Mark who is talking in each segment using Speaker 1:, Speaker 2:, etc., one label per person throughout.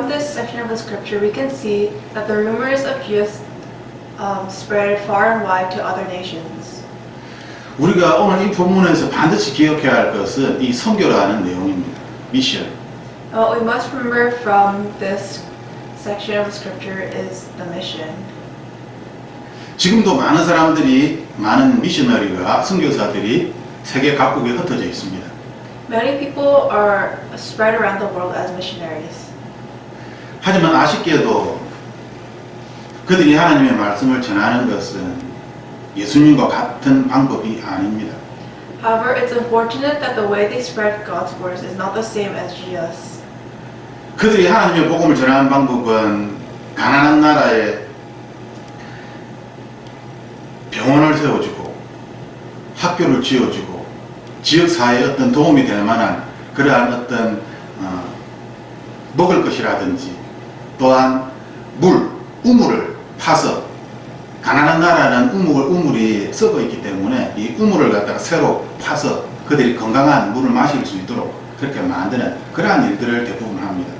Speaker 1: from this section of the scripture, we can see that the rumors of Jesus spread far and wide to other nations.
Speaker 2: 우리가 오늘 이 본문에서 반드시 기억해야 할 것은 이 선교라는 내용입니다. 미션.
Speaker 1: What we must remember from this section of the scripture is the mission.
Speaker 2: 지금도 많은 사람들이, 많은 미셔너리가, 선교사들이 세계 각국에 흩어져 있습니다.
Speaker 1: Many people are spread around the world as missionaries.
Speaker 2: 하지만 아쉽게도 그들이 하나님의 말씀을 전하는 것은 예수님과 같은 방법이 아닙니다.
Speaker 1: However, it's unfortunate that the way they spread God's words is not the same as Jesus.
Speaker 2: 그들이 하나님의 복음을 전하는 방법은 가난한 나라에 병원을 세워주고 학교를 지어주고 지역사회에 어떤 도움이 될 만한 그러한 어떤 먹을 것이라든지 또한 우물을 파서 가난한 나라는 우물이 썩어 있기 때문에 이 우물을 갖다가 새로 파서 그들이 건강한 물을 마실 수 있도록 그렇게 만드는 그러한 일들을 대부분 합니다.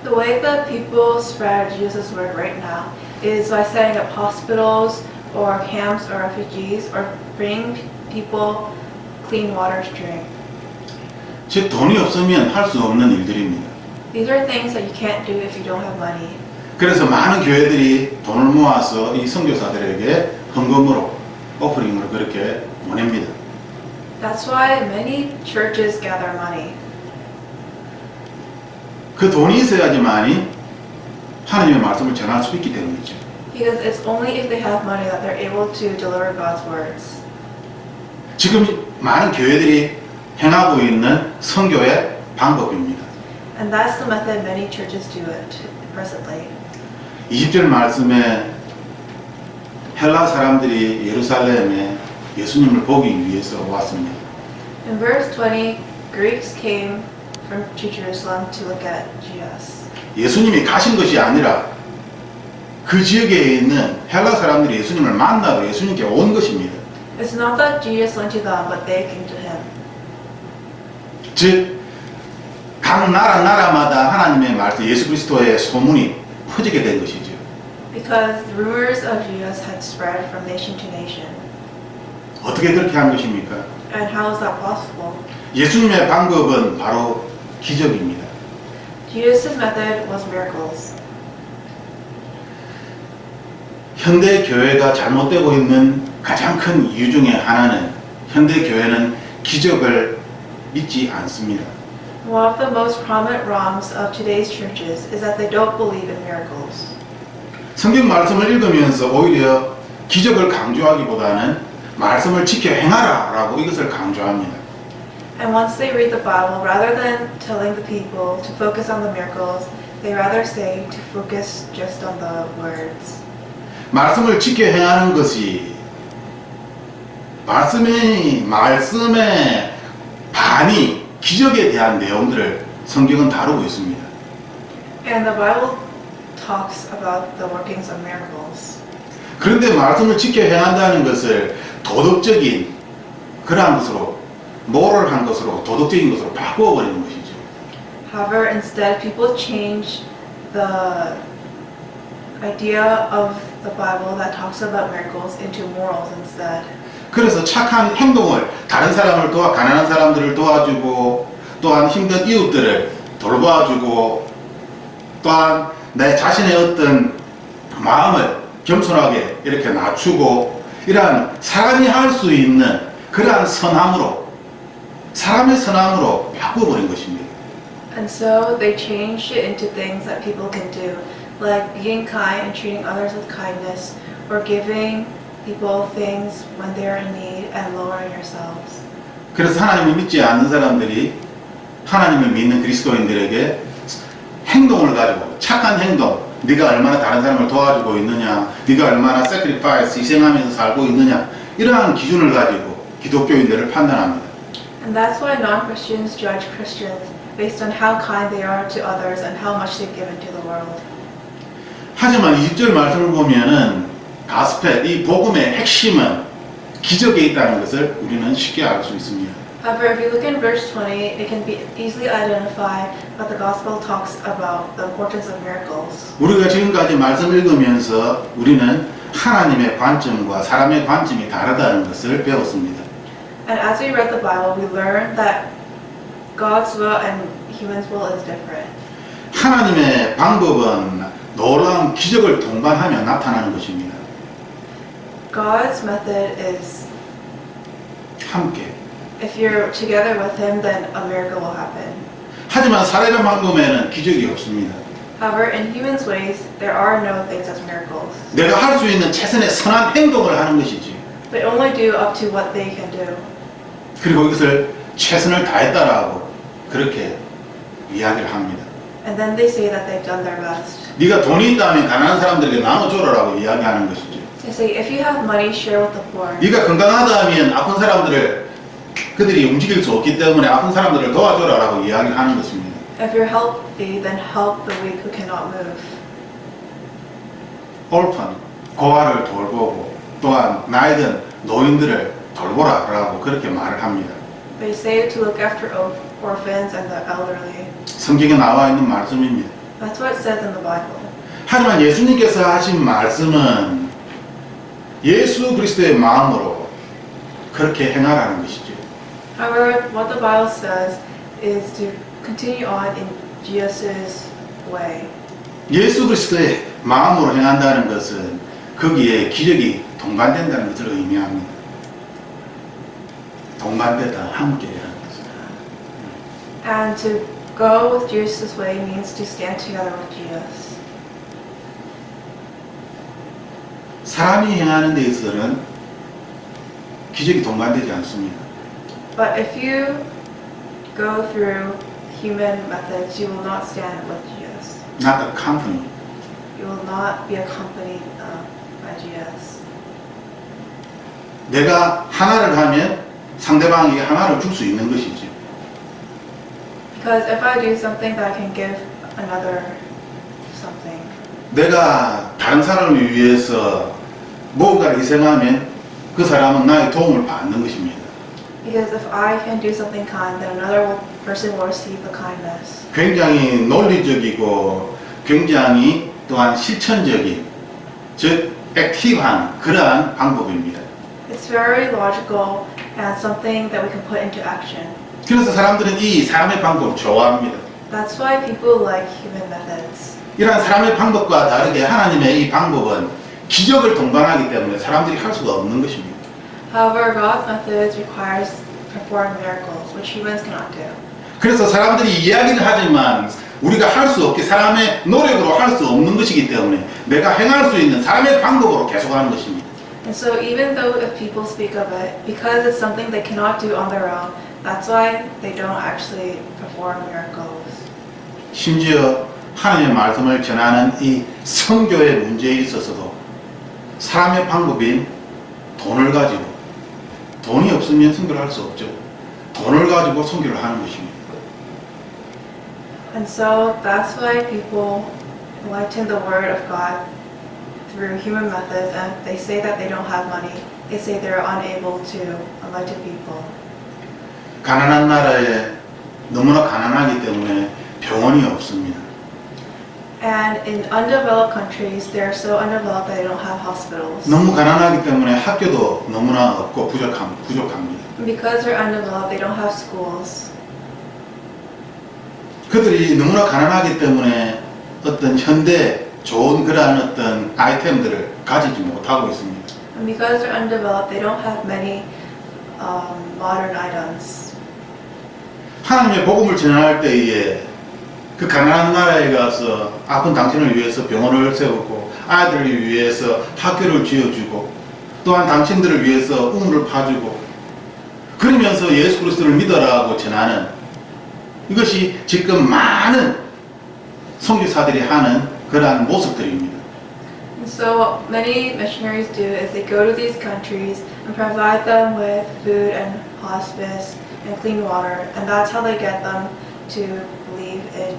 Speaker 1: The way that people spread Jesus' word right now is by setting up hospitals or camps or refugees or bringing people clean water to drink.
Speaker 2: 즉 돈이 없으면 할 수 없는 일들입니다.
Speaker 1: These are things that you can't do if you don't have money.
Speaker 2: 그래서 많은 교회들이 돈을 모아서 이 선교사들에게 헌금으로 오프링으로 그렇게 보냅니다.
Speaker 1: That's why many churches gather money.
Speaker 2: 그 돈이 있어야지만이 하나님의 말씀을 전할 수 있기 때문이죠.
Speaker 1: Because it's only if they have money that they're able to deliver God's words.
Speaker 2: 지금 많은 교회들이 행하고 있는 선교의 방법입니다.
Speaker 1: And that's the method many churches do it presently.
Speaker 2: 20절 말씀에 헬라 사람들이 예루살렘에 예수님을 보기 위해서 왔습니다.
Speaker 1: In verse 20, Greeks came to Jerusalem to look at Jesus.
Speaker 2: 예수님이 가신 것이 아니라 그 지역에 있는 헬라 사람들이 예수님을 만나러 예수님께 온 것입니다.
Speaker 1: It's not that Jesus went to them, but they came to him.
Speaker 2: 즉, 각 나라마다 하나님의 말씀, 예수 그리스도의 소문이 퍼지게 된 것이죠.
Speaker 1: Because the rumors of Jesus had spread from nation to nation.
Speaker 2: 어떻게 그렇게 한 것입니까?
Speaker 1: And how is that possible?
Speaker 2: 예수님의 방법은 바로 기적입니다.
Speaker 1: Jesus' method was miracles.
Speaker 2: 현대 교회가 잘못되고 있는 가장 큰 이유 중에 하나는 현대 교회는 기적을 믿지 않습니다.
Speaker 1: One of the most prominent wrongs of today's churches is that they don't believe in miracles.
Speaker 2: 성경 말씀을 읽으면서 오히려 기적을 강조하기보다는 말씀을 지켜 행하라 라고 이것을 강조합니다.
Speaker 1: And once they read the Bible, rather than telling the people to focus on the miracles, they rather say to focus just on the words.
Speaker 2: 말씀을 지켜 행하는 것이 말씀의 반이 기적에 대한 내용들을 성경은 다루고 있습니다.
Speaker 1: And the Bible talks about the workings of miracles.
Speaker 2: 그런데 말씀을 지켜 행한다는 것을 도덕적인 그러한 것으로 모럴한 것으로 도덕적인 것으로 바꾸어 버리는 것이죠.
Speaker 1: However, instead, people change the idea of the Bible that talks about miracles into morals instead.
Speaker 2: 그래서 착한 행동을 다른 사람을 가난한 사람들을 도와주고 또한 힘든 이웃들을 돌봐주고 또한 내 자신의 어떤 마음을 겸손하게 이렇게 낮추고 이러한 사람이 할 수 있는 그러한 선함으로 사람의 선함으로 바꿔버린 것입니다.
Speaker 1: And so they changed it into things that people can do, like being kind and treating others with kindness, or giving people things when they are in need and lowering yourselves.
Speaker 2: 그래서 하나님을 믿지 않는 사람들이 하나님을 믿는 그리스도인들에게 행동을 가지고 착한 행동, 네가 얼마나 다른 사람을 도와주고 있느냐, 네가 얼마나 sacrifice, 희생하면서 살고 있느냐 이러한 기준을 가지고 기독교인들을 판단합니다.
Speaker 1: And that's why non-Christians judge Christians based on how kind they are to others and how much they've given to the world.
Speaker 2: 하지만 20절 말씀을 보면은 가스펠, 이 복음의 핵심은 기적에 있다는 것을 우리는 쉽게 알 수 있습니다.
Speaker 1: However, if you look in verse 20, it can be easily identified that the gospel talks about the importance of miracles.
Speaker 2: 우리가 지금까지 말씀 읽으면서 우리는 하나님의 관점과 사람의 관점이 다르다는 것을 배웠습니다.
Speaker 1: And as we read the Bible, we learned that God's will and human's will is different.
Speaker 2: 하나님의 방법은 놀라운 기적을 동반하며 나타나는 것입니다.
Speaker 1: God's method is
Speaker 2: 함께.
Speaker 1: if you're together with Him, then a miracle will happen.
Speaker 2: 하지만 사람의 방법에는 기적이 없습니다.
Speaker 1: However, in humans' ways, there are no things as miracles.
Speaker 2: 내가 할 수 있는 최선의 선한 행동을 하는 것이지.
Speaker 1: They only do up to what they can do.
Speaker 2: 그리고 이것을 최선을 다했다라고 그렇게 이야기를 합니다.
Speaker 1: And then they say that they've done their best.
Speaker 2: 네가 돈이 있다면 가난한 사람들에게 나눠줘라라고 이야기하는 것이죠.
Speaker 1: They say, if you have money, share with the poor.
Speaker 2: 네가 건강하다면 아픈 사람들을 그들이 움직일 수 없기 때문에 아픈 사람들을 도와줘라라고 이야기하는 것입니다.
Speaker 1: If you're healthy, then help the weak who cannot move.
Speaker 2: 올픈, 고아를 돌보고 또한 나이든 노인들을 돌보라라고 그렇게 말을 합니다.
Speaker 1: They say to look after orphans and the elderly.
Speaker 2: 성경에 나와 있는 말씀입니다.
Speaker 1: That's what it says in the Bible.
Speaker 2: 하지만 예수님께서 하신 말씀은 예수 그리스도의 마음으로 그렇게 행하라는 것이죠.
Speaker 1: However, what the Bible says is to continue on in Jesus' way.
Speaker 2: 예수 그리스도의 마음으로 행한다는 것은 거기에 기적이 동반된다는 것을 의미합니다. 동반되다, 함께라는 것입니다.
Speaker 1: And to go with Jesus' way means to stand together with Jesus.
Speaker 2: 사람이 행하는 데 있어서는 기적이 동반되지 않습니다.
Speaker 1: But if you go through human methods, you will not stand with Jesus.
Speaker 2: Not the company.
Speaker 1: You will not be accompanied by Jesus.
Speaker 2: 내가 하나를 하면 상대방에게 하나를 줄 수 있는 것이죠.
Speaker 1: Because if I do something, that I can give another something.
Speaker 2: 내가 다른 사람을 위해서 무언가를 희생하면 그 사람은 나의 도움을 받는 것입니다.
Speaker 1: Because if I can do something kind, then another person will receive the kindness.
Speaker 2: 굉장히 논리적이고 굉장히 또한 실천적인 즉 액티브한 그러한 방법입니다.
Speaker 1: It's very logical and something that we can put into action.
Speaker 2: 그래서 사람들은 이 사람의 방법을 좋아합니다.
Speaker 1: That's why people like human methods.
Speaker 2: 이러한 사람의 방법과 다르게 하나님의 이 방법은 기적을 동반하기 때문에 사람들이 할 수가 없는 것입니다.
Speaker 1: However, God's methods requires perform miracles, which humans cannot do.
Speaker 2: 그래서 사람들이 이야기를 하지만 우리가 할 수 없게 사람의 노력으로 할 수 없는 것이기 때문에 내가 행할 수 있는 사람의 방법으로 계속하는 것입니다.
Speaker 1: And so even though if people speak of it, because it's something they cannot do on their own, that's why they don't actually perform miracles.
Speaker 2: 심지어 하나님의 말씀을 전하는 이 선교의 문제에 있어서도 사람의 방법인 돈을 가지고 돈이 없으면 선교를 할 수 없죠. 돈을 가지고 선교를 하는 것입니다.
Speaker 1: And so that's why people enlighten the word of God through human methods, and they say that they don't have money. They say they're unable to enlighten people.
Speaker 2: 가난한 나라에 너무나 가난하기 때문에 병원이 없습니다.
Speaker 1: And in undeveloped countries, they're so undeveloped that they don't have hospitals.
Speaker 2: 너무 가난하기 때문에 학교도 너무나 없고 부족합니다.
Speaker 1: And because they're undeveloped, they don't have schools.
Speaker 2: 그들이 너무나 가난하기 때문에 어떤 현대 좋은 그러한 어떤 아이템들을 가지지 못하고 있습니다.
Speaker 1: And because they're undeveloped, they don't have many modern items.
Speaker 2: 하나님의 복음을 전할 때에 그 가난한 나라에 가서 아픈 당신을 위해서 병원을 세우고 아이들을 위해서 학교를 지어주고 또한 당신들을 위해서 우물을 파주고 그러면서 예수 그리스도를 믿어라고 전하는 이것이 지금 많은 선교사들이 하는 그러한 모습들입니다.
Speaker 1: And so what many missionaries do is they go to these countries and provide them with food and hospice and clean water, and that's how they get them to believe in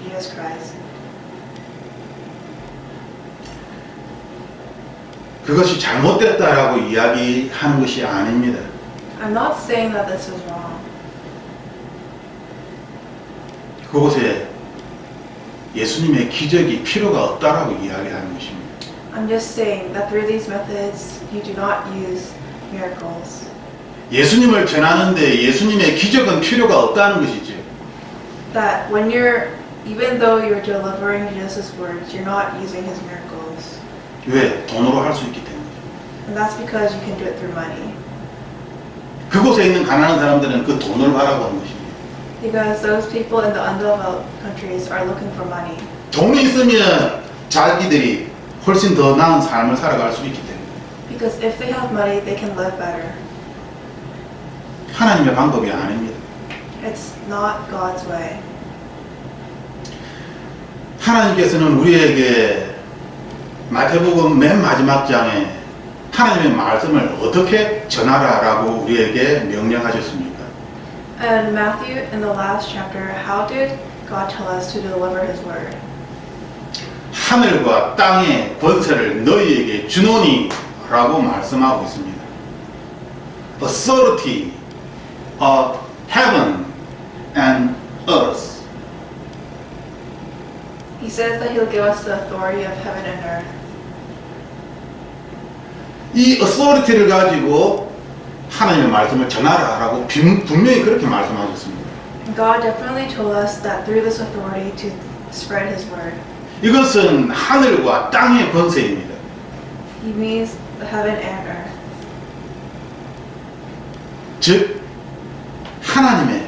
Speaker 1: Jesus Christ.
Speaker 2: 그것이 잘못됐다라고 이야기하는 것이 아닙니다.
Speaker 1: I'm not saying that this is wrong.
Speaker 2: 그곳에 예수님의 기적이 필요가 없다라고 이야기하는 것입니다.
Speaker 1: I'm just saying that through these methods, you do not use miracles.
Speaker 2: 예수님을 전하는데 예수님의 기적은 필요가 없다는 것이죠.
Speaker 1: That when even though you're delivering Jesus' words, you're not using his miracles.
Speaker 2: 왜? 돈으로 할 수 있기 때문에.
Speaker 1: And that's because you can do it through money.
Speaker 2: 그곳에 있는 가난한 사람들은 그 돈을 바라보는 것입니다.
Speaker 1: Because those people in the undeveloped countries are looking for money.
Speaker 2: 돈이 있으면 자기들이 훨씬 더 나은 삶을 살아갈 수 있기 때문에.
Speaker 1: Because if they have money, they can live better.
Speaker 2: 하나님의 방법이 아닙니다.
Speaker 1: It's not God's way.
Speaker 2: 하나님께서는 우리에게 마태복음 맨 마지막 장에 하나님의 말씀을 어떻게 전하라라고 우리에게 명령하셨습니까?
Speaker 1: And Matthew, in the last chapter, how did God tell us to deliver his word?
Speaker 2: 하늘과 땅의 권세를 너희에게 주노니 라고 말씀하고 있습니다. Authority of heaven and earth.
Speaker 1: He says that he'll give us the authority of heaven and earth.
Speaker 2: 이 authority를 가지고 하나님의 말씀을 전하라라고 분명히 그렇게 말씀하셨습니다.
Speaker 1: And God definitely told us that through this authority to spread his word.
Speaker 2: 이것은 하늘과 땅의 권세입니다.
Speaker 1: He means the heaven and earth.
Speaker 2: 즉 하나님의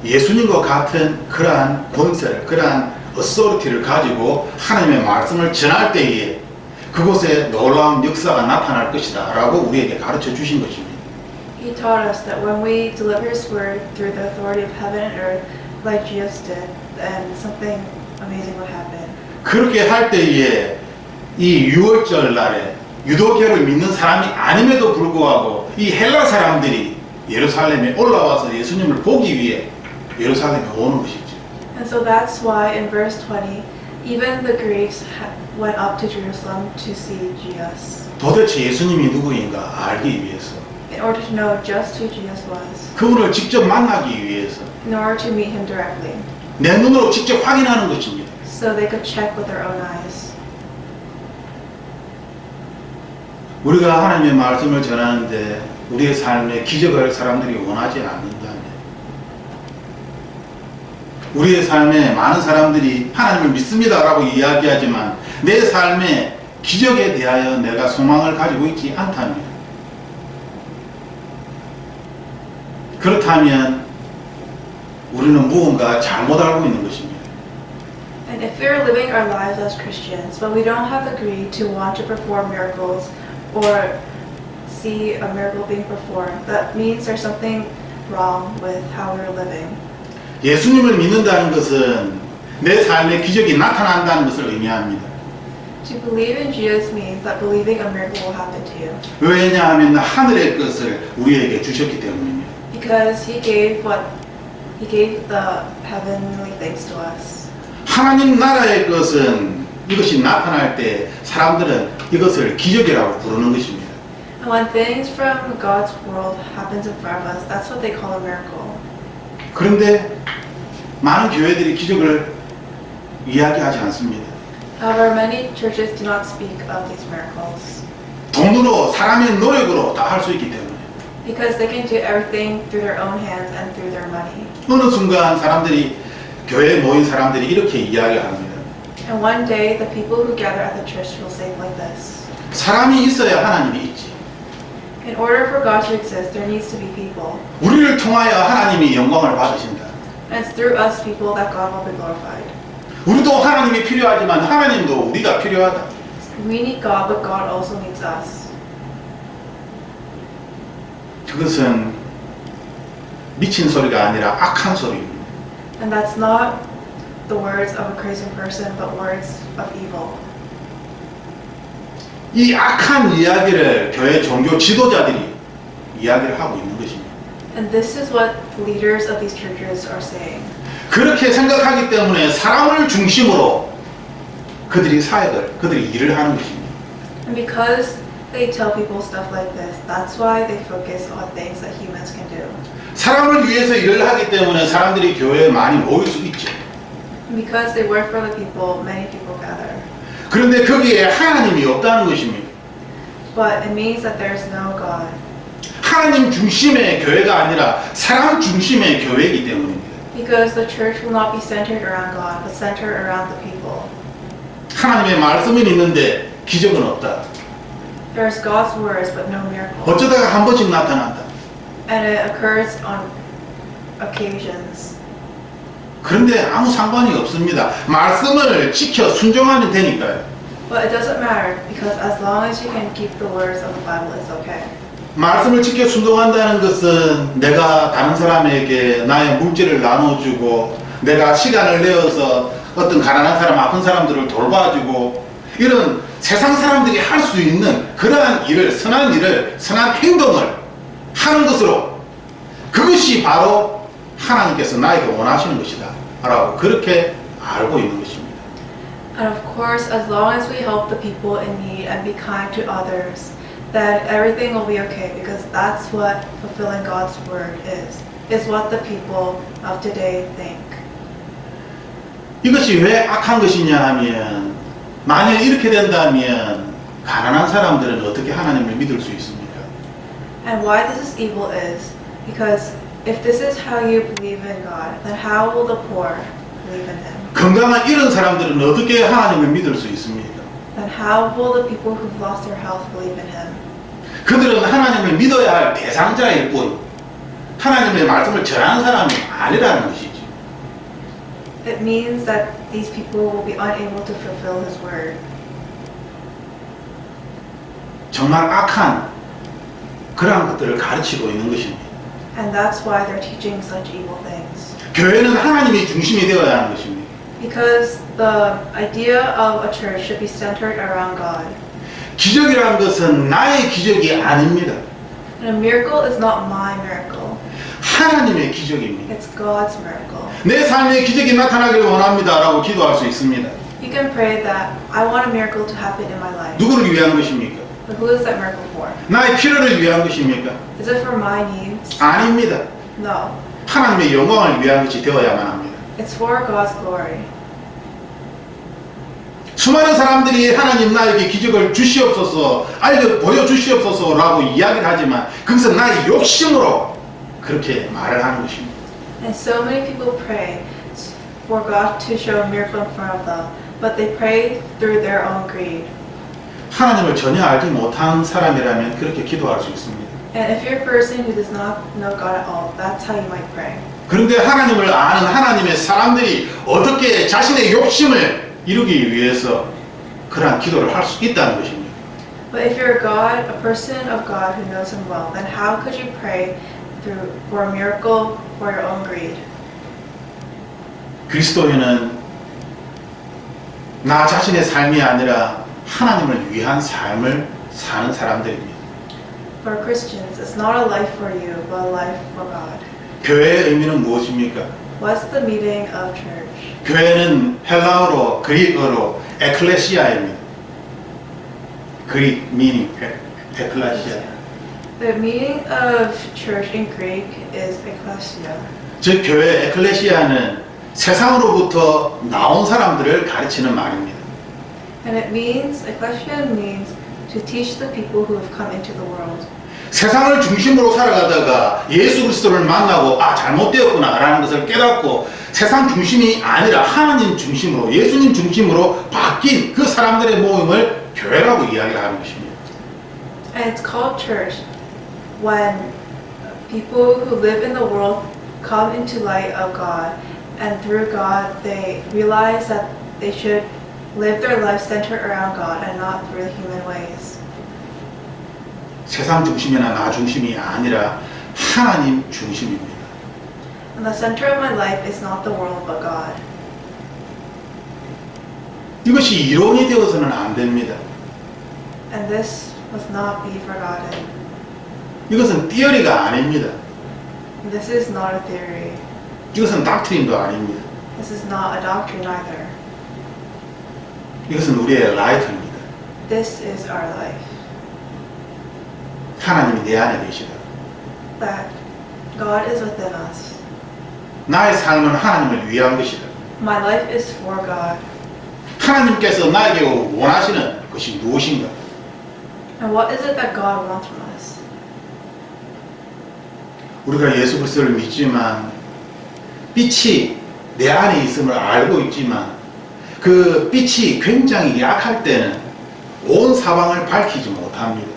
Speaker 2: 예수님과 같은 그러한 권세를, 그러한 authority를 가지고 하나님의 말씀을 전할 때에 그곳에 놀라운 역사가 나타날 것이다 라고 우리에게 가르쳐 주신 것입니다.
Speaker 1: He taught us that when we deliver his word through the authority of heaven and earth, like Jesus did, then something amazing would happen.
Speaker 2: 그렇게 할 때에 이 6월절 날에 유도교를 믿는 사람이 아님에도 불구하고 이 헬라 사람들이 예루살렘에 올라와서 예수님을 보기 위해 예루살렘에 오는 것이죠.
Speaker 1: And so that's why in verse 20, even the Greeks went up to Jerusalem to see Jesus.
Speaker 2: 도대체 예수님이 누구인가 알기 위해서,
Speaker 1: In order to know just who Jesus was.
Speaker 2: 그분을 직접 만나기 위해서,
Speaker 1: In order to meet him directly.
Speaker 2: 내 눈으로 직접 확인하는 것입니다.
Speaker 1: So they could check with their own eyes.
Speaker 2: 우리가 하나님의 말씀을 전하는데 우리의 삶에 기적을 사람들이 원하지 않는다면, 우리의 삶에 많은 사람들이 하나님을 믿습니다라고 이야기하지만 내 삶에 기적에 대하여 내가 소망을 가지고 있지 않다면, 그렇다면 우리는 무언가 잘못 알고 있는 것입니다.
Speaker 1: And if we're living our lives as Christians, but we don't have the greed to want to perform miracles or see a miracle being performed, that means there's something wrong with how we're living.
Speaker 2: 예수님을 믿는다는 것은 내 삶에 기적이 나타난다는 것을 의미합니다.
Speaker 1: To believe in Jesus means that believing a miracle will happen to you.
Speaker 2: 왜냐하면 하늘의 것을 우리에게 주셨기 때문입니다.
Speaker 1: Because he gave the heavenly things to us.
Speaker 2: 하나님 나라의 것은 이것이 나타날 때 사람들은 이것을 기적이라고 부르는 것입니다.
Speaker 1: And when things from God's world happens in front of us, that's what they call a miracle.
Speaker 2: 그런데 많은 교회들이 기적을 이야기하지 않습니다.
Speaker 1: However, many churches do not speak of these miracles.
Speaker 2: 돈으로, 사람의 노력으로 다 할 수 있기 때문에.
Speaker 1: Because they can do everything through their own hands and through their money.
Speaker 2: 어느 순간 사람들이, 교회에 모인 사람들이 이렇게 이야기합니다.
Speaker 1: And one day, the people who gather at the church will say like this.
Speaker 2: 사람이 있어야 하나님이 있지.
Speaker 1: In order for God to exist, there needs to be people.
Speaker 2: 우리를 통하여 하나님이 영광을 받으신다.
Speaker 1: And it's through us people that God will be glorified.
Speaker 2: 우리도 하나님이 필요하지만 하나님도 우리가 필요하다.
Speaker 1: We need God, but God also needs us.
Speaker 2: 그것은 미친 소리가 아니라 악한 소리입니다.
Speaker 1: And that's not the words of a crazy person, but words of evil.
Speaker 2: 이 악한 이야기를 교회 종교 지도자들이 이야기를 하고 있는 것입니다.
Speaker 1: And this is what leaders of these churches are saying.
Speaker 2: 그렇게 생각하기 때문에 사람을 중심으로 그들이 일을 하는 것입니다.
Speaker 1: And because they tell people stuff like this, that's why they focus on things that humans can do.
Speaker 2: 사람을 위해서 일을 하기 때문에 사람들이 교회에 많이 모일 수 있죠.
Speaker 1: Because they work for the people, many people gather.
Speaker 2: 그런데 거기에 하나님이 없다는 것입니다.
Speaker 1: But it means that there's no God.
Speaker 2: 하나님 중심의 교회가 아니라 사람 중심의 교회이기 때문입니다.
Speaker 1: Because the church will not be centered around God, but centered around the people.
Speaker 2: 하나님의 말씀은 있는데 기적은 없다.
Speaker 1: There's God's words, but no miracle.
Speaker 2: 어쩌다가 한 번씩 나타난다.
Speaker 1: And it occurs on occasions.
Speaker 2: 그런데 아무 상관이 없습니다. 말씀을 지켜 순종하면 되니까요.
Speaker 1: But it doesn't matter, because as long as you can keep the words of the Bible, it's okay.
Speaker 2: 말씀을 지켜 순종한다는 것은 내가 다른 사람에게 나의 물질을 나눠주고 내가 시간을 내어서 어떤 가난한 사람, 아픈 사람들을 돌봐주고 이런 세상 사람들이 할 수 있는 그러한 일을, 선한 일을, 선한 행동을 하는 것으로 그것이 바로 하나님께서 나에게 원하시는 것이다 라고 그렇게 알고 있는 것입니다.
Speaker 1: And of course, as long as we help the people in need and be kind to others, then everything will be okay, because that's what fulfilling God's word is what the people of today think.
Speaker 2: 이것이 왜 악한 것이냐 하면 만약 이렇게 된다면 가난한 사람들은 어떻게 하나님을 믿을 수 있습니까?
Speaker 1: And why this is evil is because if this is how you believe in God, then how will the poor believe in Him?
Speaker 2: 건강한 이런 사람들은 어떻게 하나님을 믿을 수 있습니까?
Speaker 1: Then how will the people who've lost their health believe in Him?
Speaker 2: 그들은 하나님을 믿어야 할 대상자일 뿐 하나님의 말씀을 전하는 사람이 아니라는 것이죠.
Speaker 1: It means that these people will be unable to fulfill His word.
Speaker 2: 정말 악한 그러한 것들을 가르치고 있는 것입니다.
Speaker 1: And that's why they're teaching such evil things.
Speaker 2: 교회는 하나님이 중심이 되어야 하는 것입니다.
Speaker 1: Because the idea of a church should be centered around God.
Speaker 2: 기적이라는 것은 나의 기적이 아닙니다.
Speaker 1: And a miracle is not my miracle.
Speaker 2: 하나님의 기적입니다.
Speaker 1: It's God's miracle.
Speaker 2: 내 삶에 기적이 나타나기를 원합니다 라고 기도할 수 있습니다.
Speaker 1: You can pray that I want a miracle to happen in my life.
Speaker 2: 누구를 위한 것입니까?
Speaker 1: But who is that miracle for?
Speaker 2: 나의 필요를 위한 것입니까?
Speaker 1: Is it for my needs?
Speaker 2: 아닙니다.
Speaker 1: No.
Speaker 2: 하나님의 영광을 위한 것이 되어야만 합니다.
Speaker 1: It's for God's glory.
Speaker 2: 수많은 사람들이 하나님 나에게 기적을 주시옵소서, 보여주시옵소서 라고 이야기를 하지만 그것은 나의 욕심으로 그렇게 말을 하는 것입니다.
Speaker 1: And so many people pray for God to show a miracle in front of them, but they pray through their own greed.
Speaker 2: 하나님을 전혀 알지 못한 사람이라면 그렇게 기도할 수 있습니다.
Speaker 1: And if you're a person who does not know God at all, that's how you might pray.
Speaker 2: 그런데 하나님을 아는 하나님의 사람들이 어떻게 자신의 욕심을 이루기 위해서 그러한 기도를 할 수 있다는 것입니다.
Speaker 1: But if you're a person of God who knows Him well, then how could you pray for a miracle for your own greed?
Speaker 2: 그리스도인은 나 자신의 삶이 아니라 하나님을 위한 삶을 사는 사람들입니다.
Speaker 1: For Christians, it's not a life for you, but a life for God.
Speaker 2: 교회의 의미는 무엇입니까?
Speaker 1: What's the meaning of church?
Speaker 2: 교회는 헬라어로 그리스어로 에클레시아입니다. 그릭 meaning 에클레시아.
Speaker 1: The meaning of church in Greek is ekklesia.
Speaker 2: 즉 교회 에클레시아는 세상으로부터 나온 사람들을 가르치는 말입니다.
Speaker 1: And it means, ekklesia means to teach the people who have come into the world.
Speaker 2: 세상을 중심으로 살아가다가 예수 그리스도를 만나고 잘못되었구나 라는 것을 깨닫고 세상 중심이 아니라 하나님 중심으로 예수님 중심으로 바뀐 그 사람들의 모임을 교회라고 이야기를 하는 것입니다.
Speaker 1: And it's called church when people who live in the world come into light of God, and through God they realize that they should live their life centered around God and not through human ways.
Speaker 2: 세상 중심이나 나 중심이 아니라 하나님 중심입니다.
Speaker 1: And the center of my life is not the world but God.
Speaker 2: 이것이 이론이 되어서는 안 됩니다.
Speaker 1: And this must not be forgotten.
Speaker 2: 이것은 티어리가 아닙니다.
Speaker 1: This is not a theory.
Speaker 2: 이것은 닥트린도 아닙니다.
Speaker 1: This is not a doctrine either.
Speaker 2: 이것은 우리의 라이프입니다.
Speaker 1: This is our life.
Speaker 2: 하나님이 내 안에 계시다.
Speaker 1: That God is within us.
Speaker 2: 나의 삶은 하나님을 위한 것이다.
Speaker 1: My life is for God.
Speaker 2: 하나님께서 나에게 원하시는 것이 무엇인가?
Speaker 1: And what is it that God wants from us?
Speaker 2: 우리가 예수 그리스도를 믿지만 빛이 내 안에 있음을 알고 있지만 그 빛이 굉장히 약할 때는 온 사방을 밝히지 못합니다.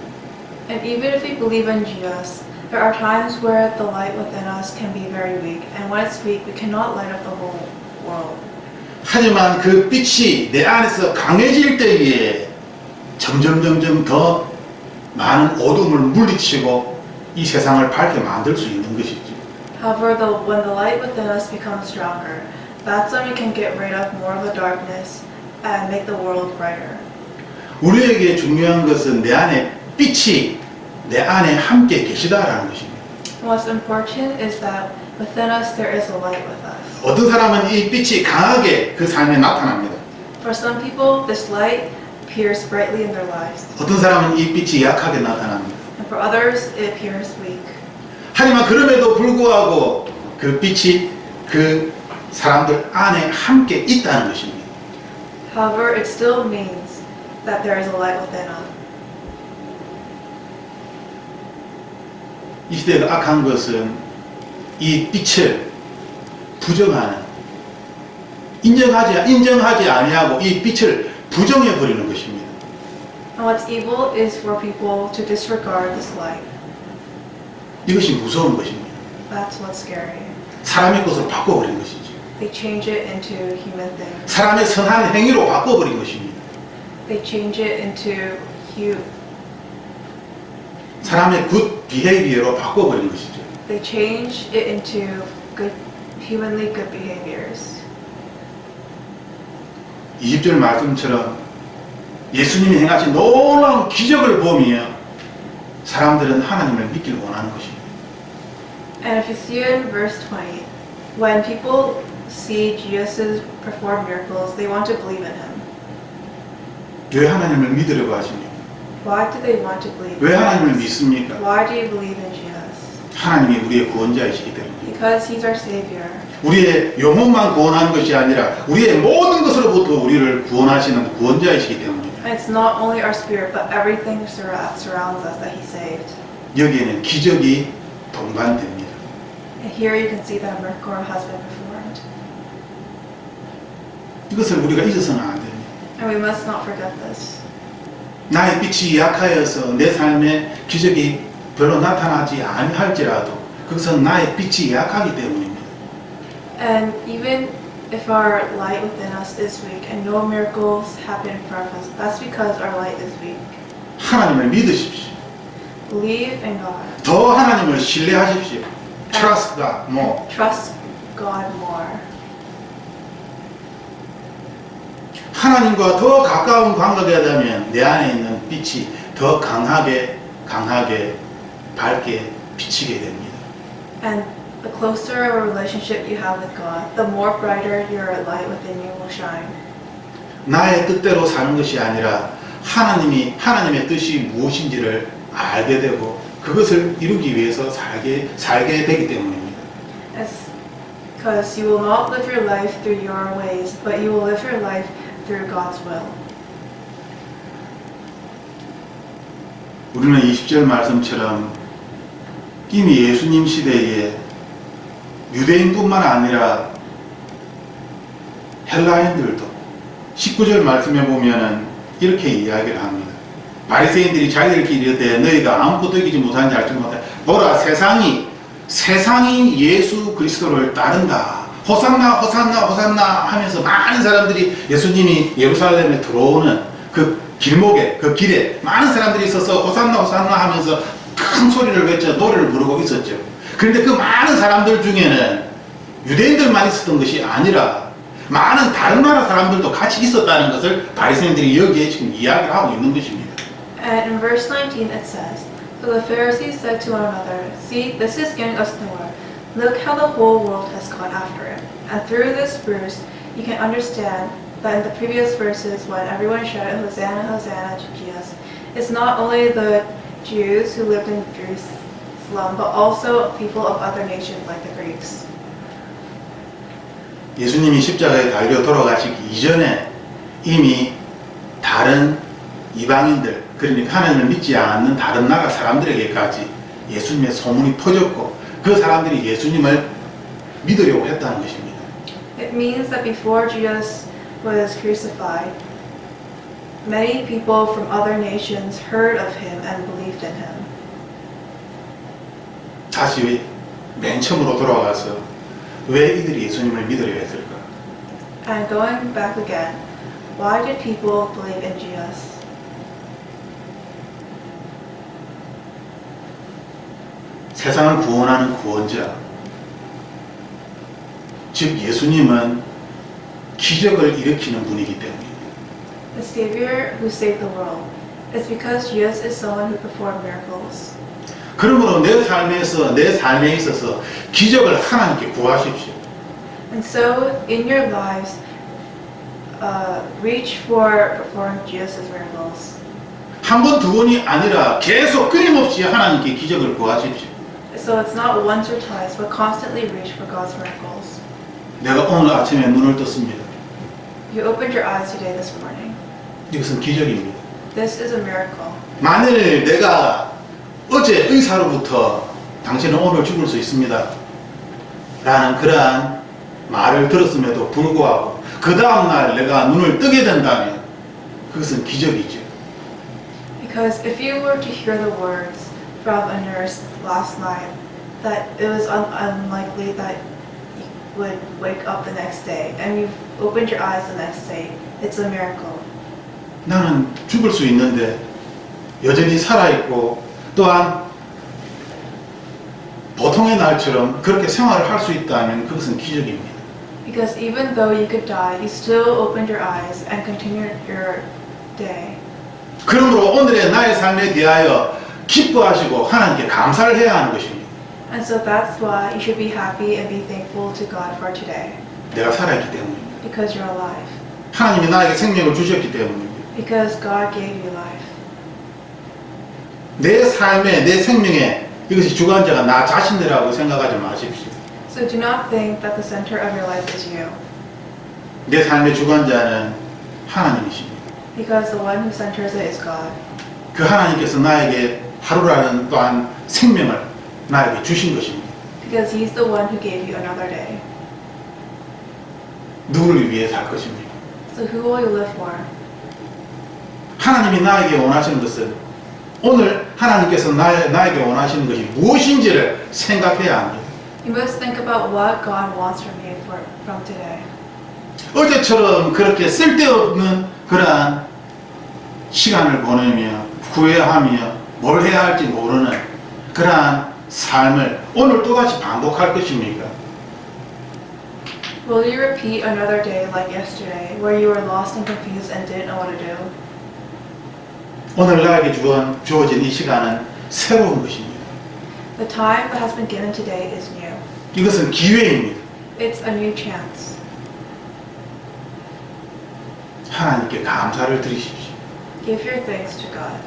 Speaker 1: And even if we believe in Jesus, there are times where the light within us can be very weak. And when it's weak, we cannot light up the whole world.
Speaker 2: 하지만 그 빛이 내 안에서 강해질 때에 점점 더 많은 어둠을 물리치고 이 세상을 밝게 만들 수 있는 것이죠.
Speaker 1: However, when the light within us becomes stronger, that's when we can get rid of more of the darkness and make the world brighter.
Speaker 2: 우리에게 중요한 것은 내 안에 빛이 내 안에 함께 계시다라는 것입니다.
Speaker 1: What's important is that within us there is a light with us.
Speaker 2: 어떤 사람은 이 빛이 강하게 그 삶에 나타납니다.
Speaker 1: For some people, this light appears brightly in their lives.
Speaker 2: 어떤 사람은 이 빛이 약하게 나타납니다.
Speaker 1: And for others, it appears weak.
Speaker 2: 하지만 그럼에도 불구하고 그 빛이 그 사람들 안에 함께 있다는 것입니다.
Speaker 1: However, it still means that there is a light within us.
Speaker 2: 이 시대가 악한 것은 이 빛을 부정하는, 인정하지 아니하고 이 빛을 부정해 버리는 것입니다.
Speaker 1: And what's evil is for people to disregard this light.
Speaker 2: 이것이 무서운 것입니다.
Speaker 1: That's what's scary.
Speaker 2: 사람의 것으로 바꿔버린 것이죠.
Speaker 1: They change it into human things.
Speaker 2: 사람의 선한 행위로 바꿔버린 것입니다.
Speaker 1: They change it into
Speaker 2: 사람의 굿 비헤이비어로 바꿔버린 것이죠.
Speaker 1: They change it into good, humanly good behaviors.
Speaker 2: 20절 말씀처럼 예수님이 행하신 놀라운 기적을 보며 사람들은 하나님을 믿기를 원하는 것입니다.
Speaker 1: And if you see it in verse 20, when people see Jesus perform miracles, they want to believe in him.
Speaker 2: 왜 하나님을 믿으려고 하십니까?
Speaker 1: Why do they want to believe?
Speaker 2: 왜 하나님을
Speaker 1: Jesus?
Speaker 2: 믿습니까?
Speaker 1: Why do you believe in Jesus?
Speaker 2: 하나님이 우리의 구원자이시기 때문입니다.
Speaker 1: Because he's our savior.
Speaker 2: 우리의 영혼만 구원하는 것이 아니라 우리의 모든 것으로부터 우리를 구원하시는 구원자이시기 때문입니다.
Speaker 1: And it's not only our spirit, but everything surrounds us that he saved.
Speaker 2: 여기에는 기적이 동반됩니다.
Speaker 1: And here you can see that a miracle has been performed.
Speaker 2: 이것을 우리가 잊어서는 안 됩니다.
Speaker 1: And we must not forget this.
Speaker 2: 나의 빛이 약하여서 내 삶에 기적이 별로 나타나지 아니할지라도 그것은 나의 빛이 약하기 때문입니다.
Speaker 1: And even if our light within us is weak and no miracles happen in front of us, that's because our light is weak.
Speaker 2: 하나님을 믿으십시오.
Speaker 1: Believe in God.
Speaker 2: 더 하나님을 신뢰하십시오. Trust God more.
Speaker 1: Trust God more.
Speaker 2: 하나님과 더 가까운 관계가 되면 내 안에 있는 빛이 더 강하게 밝게 비치게 됩니다.
Speaker 1: And the closer of a relationship you have with God, the more brighter your light within you will shine.
Speaker 2: 나의 뜻대로 사는 것이 아니라 하나님의 뜻이 무엇인지를 알게 되고 그것을 이루기 위해서 살게 되기 때문입니다.
Speaker 1: Because you will not live your life through your ways, but you will live your life through God's will.
Speaker 2: 우리는 20절 말씀처럼 이미 예수님 시대에 유대인뿐만 아니라 헬라인들도 19절 말씀에 보면은 이렇게 이야기를 합니다. 바리새인들이 자기들끼리 이르되 너희가 아무것도 이기지 못하는지 알지 못해 보라 세상이 예수 그리스도를 따른다. 호산나 호산나 호산나 하면서 많은 사람들이 예수님이 예루살렘에 들어오는 그 길목에 그 길에 많은 사람들이 있어서 호산나 호산나 하면서 큰 소리를 외쳐 노래를 부르고 있었죠. 그런데 그 많은 사람들 중에는 유대인들만 있었던 것이 아니라 많은 다른 나라 사람들도 같이 있었다는 것을 바리새인들이 여기에 지금 이야기를 하고 있는 것입니다.
Speaker 1: And in verse 19 it says, So the Pharisees said to one another, See, this is getting us nowhere. Look how the whole world has gone after it. And through this verse, you can understand that in the previous verses when everyone shouted, Hosanna, Hosanna to Jesus, it's not only the Jews who lived in Jerusalem, but also people of other nations like the Greeks.
Speaker 2: 예수님이 십자가에 달려 돌아가시기 이전에 이미 다른 이방인들, 그러니까 하나님을 믿지 않는 다른 나라 사람들에게까지 예수님의 소문이 퍼졌고 그 사람들이 예수님을 믿으려고 했다는 것입니다.
Speaker 1: It means that before Jesus was crucified, many people from other nations heard of him and believed in him.
Speaker 2: 다시 맨 처음으로 돌아가서 왜 이들이 예수님을 믿으려 했을까?
Speaker 1: And going back again, why did people believe in Jesus?
Speaker 2: 세상을 구원하는 구원자, 즉 예수님은 기적을 일으키는 분이기 때문입니다.
Speaker 1: The Savior who saved the world. It's because Jesus is someone who performed miracles.
Speaker 2: 그러므로 내 삶에 있어서 기적을 하나님께 구하십시오.
Speaker 1: And so, in your lives, reach for performing Jesus' miracles.
Speaker 2: 한 번, 두 번이 아니라 계속 끊임없이 하나님께 기적을 구하십시오.
Speaker 1: So it's not once or twice, but constantly reach for God's miracles.
Speaker 2: 내가 오늘 아침에 눈을 떴습니다.
Speaker 1: You opened your eyes today, this morning.
Speaker 2: 이것은 기적입니다.
Speaker 1: This is a miracle.
Speaker 2: 만일 내가 어제 의사로부터 당신은 오늘 죽을 수 있습니다 라는 그러한 말을 들었음에도 불구하고 그 다음날 내가 눈을 뜨게 된다면 그것은 기적이죠.
Speaker 1: Because if you were to hear the words from a nurse last night, that it was unlikely that you would wake up the next day, and you've opened your eyes the next day, it's a miracle.
Speaker 2: 나는 죽을 수 있는데 여전히 살아있고 또한 보통의 날처럼 그렇게 생활을 할 수 있다면 그것은 기적입니다.
Speaker 1: Because even though you could die, you still opened your eyes and continued your day.
Speaker 2: 그러므로 오늘의 나의 삶에 대하여 기뻐하시고 하나님께 감사를 해야 하는 것입니다.
Speaker 1: And so that's why you should be happy and be thankful to God for today.
Speaker 2: 내가 살아있기 때문입니다.
Speaker 1: Because you're alive.
Speaker 2: 하나님이 나에게 생명을 주셨기 때문입니다.
Speaker 1: Because God gave you life.
Speaker 2: 내 삶에, 내 생명에 이것이 주관자가 나 자신이라고 생각하지 마십시오.
Speaker 1: So do not think that the center of your life is you.
Speaker 2: 내 삶의 주관자는 하나님이십니다.
Speaker 1: Because the one who centers it is God.
Speaker 2: 그 하나님께서 나에게 하루라는 또한 생명을 나에게 주신 것입니다.
Speaker 1: Because He's the one who gave you another day.
Speaker 2: 누구를 위해 살 것입니까?
Speaker 1: So who will you live for?
Speaker 2: 하나님이 나에게 원하시는 것은 오늘 하나님께서 나에게 원하시는 것이 무엇인지를 생각해야 합니다.
Speaker 1: You must think about what God wants from you from today.
Speaker 2: 어제처럼 그렇게 쓸데없는 그러한 시간을 보내며 구애하며 뭘 해야 할지 모르는 그러한 삶을 오늘 또다시 반복할 것입니까?
Speaker 1: Will you repeat another day like yesterday, where you were lost and confused and didn't know what to do?
Speaker 2: 오늘 나에게 주어진 이 시간은 새로운 것입니다.
Speaker 1: The time that has been given today is new.
Speaker 2: 이것은 기회입니다.
Speaker 1: It's a new chance.
Speaker 2: 하나님께 감사를 드리십시오.
Speaker 1: Give your thanks to God,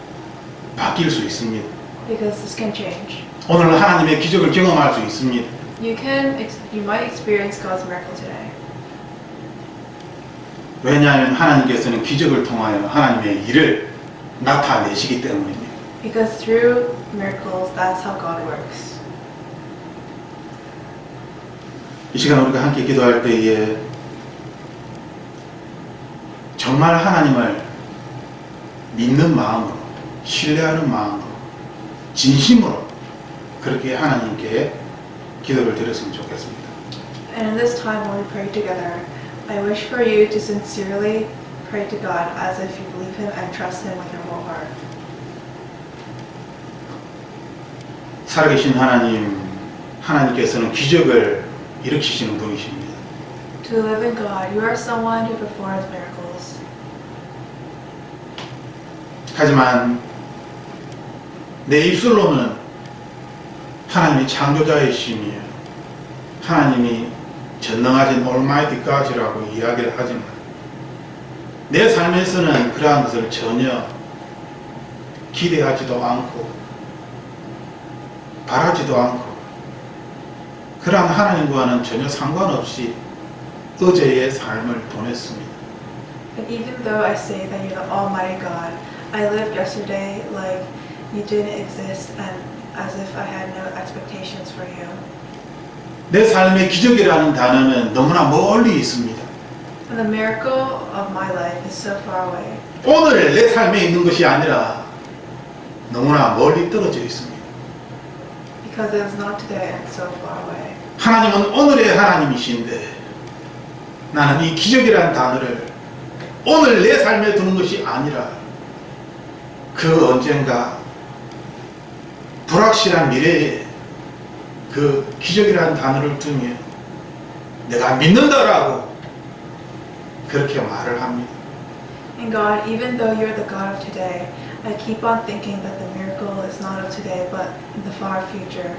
Speaker 2: 바뀔 수 있습니다.
Speaker 1: because this can change.
Speaker 2: 오늘 하나님의 기적을 경험할 수 있습니다.
Speaker 1: You might experience God's miracle today.
Speaker 2: 왜냐하면 하나님께서는 기적을 통하여 하나님의 일을 나타내시기 때문입니다.
Speaker 1: Because through miracles, that's how God works.
Speaker 2: 이 시간 우리가 함께 기도할 때에 정말 하나님을 믿는 마음으로, 신뢰하는 마음으로, 진심으로 그렇게 하나님께 기도를 드렸으면 좋겠습니다.
Speaker 1: And in this time when we pray together, I wish for you to sincerely pray to God as if you believe Him and trust Him with your whole heart.
Speaker 2: 살아계신 하나님께서는 기적을 일으키시는 분이십니다.
Speaker 1: To live in God, you are someone who performs miracles.
Speaker 2: 하지만 내 입술로는 하나님이 창조자이시며 하나님이 전능하신 Almighty God이라고 이야기를 하지만 내 삶에서는 그러한 것을 전혀 기대하지도 않고 바라지도 않고 그러한 하나님과는 전혀 상관없이 어제의 삶을 보냈습니다.
Speaker 1: And even though I say that you're the Almighty God, I lived yesterday like you didn't exist and as if I had no expectations for you.
Speaker 2: 내 삶의 기적이라는 단어는 너무나 멀리 있습니다.
Speaker 1: And the miracle of my life is so far away.
Speaker 2: 오늘 내 삶에 있는 것이 아니라 너무나 멀리 떨어져 있습니다.
Speaker 1: Because it is not today and so far away.
Speaker 2: 하나님은 오늘의 하나님이신데 나는 이 기적이라는 단어를 오늘 내 삶에 두는 것이 아니라 그 언젠가 불확실한 미래에 그 기적이라는 단어를 두며 내가 믿는다라고 그렇게 말을 합니다.
Speaker 1: And God, even though you're the God of today, I keep on thinking that the miracle is not of today but in the far future.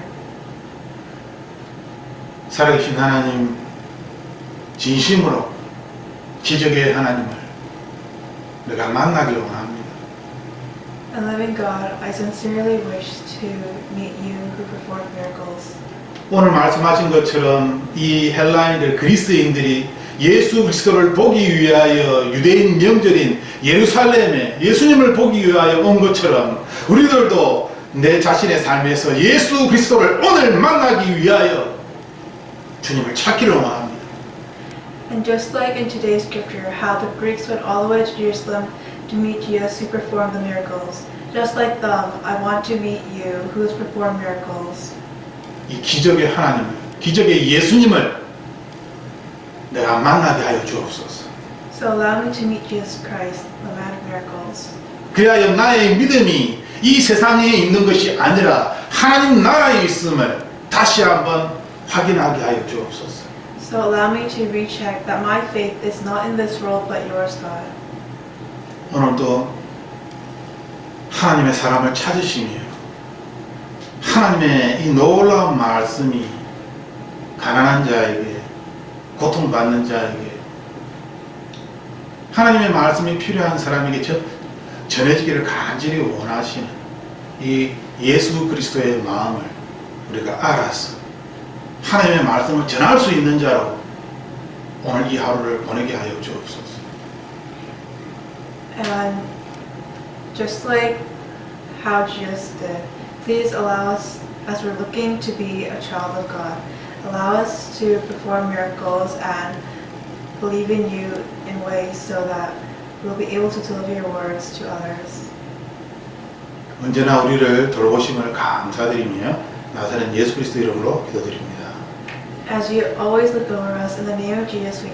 Speaker 2: 살아계신 하나님, 진심으로 기적의 하나님을 내가 만나길 원합니다.
Speaker 1: And living God, I sincerely wish to meet you who perform miracles.
Speaker 2: 오늘 말씀하신 것처럼 이 헬라인들, 그리스인들이 예수 그리스도를 보기 위하여 유대인 명절인 예루살렘에 예수님을 보기 위하여 온 것처럼 우리들도 내 자신의 삶에서 예수 그리스도를 오늘 만나기 위하여 주님을 찾기를 원합니다.
Speaker 1: And just like in today's scripture, how the Greeks went all the way to Jerusalem to meet Jesus who performed the miracles, just like them, I want to meet you who has performed miracles.
Speaker 2: 이 기적의 하나님을, 기적의 예수님을 내가 만나게 하여 주옵소서.
Speaker 1: So allow me to meet Jesus Christ, the man of miracles.
Speaker 2: 그리하여 나의 믿음이 이 세상에 있는 것이 아니라 하나님 나라에 있음을 다시 한번 확인하게 하여 주옵소서.
Speaker 1: So allow me to recheck that my faith is not in this world but yours, God.
Speaker 2: 오늘도 하나님의 사람을 찾으시며 하나님의 이 놀라운 말씀이 가난한 자에게, 고통받는 자에게, 하나님의 말씀이 필요한 사람에게 전해지기를 간절히 원하시는 이 예수 그리스도의 마음을 우리가 알아서 하나님의 말씀을 전할 수 있는 자로 오늘 이 하루를 보내게 하여 주옵소서.
Speaker 1: And just like how Jesus did, please allow us, as we're looking to be a child of God, allow us to perform miracles and believe in you in ways so that we'll be able to deliver your words to others.
Speaker 2: 언제나 우리를 돌보심을 감사드리며 나사렛 예수 그리스도 이름으로 기도드립니다.
Speaker 1: As you always look over us, in the name of Jesus we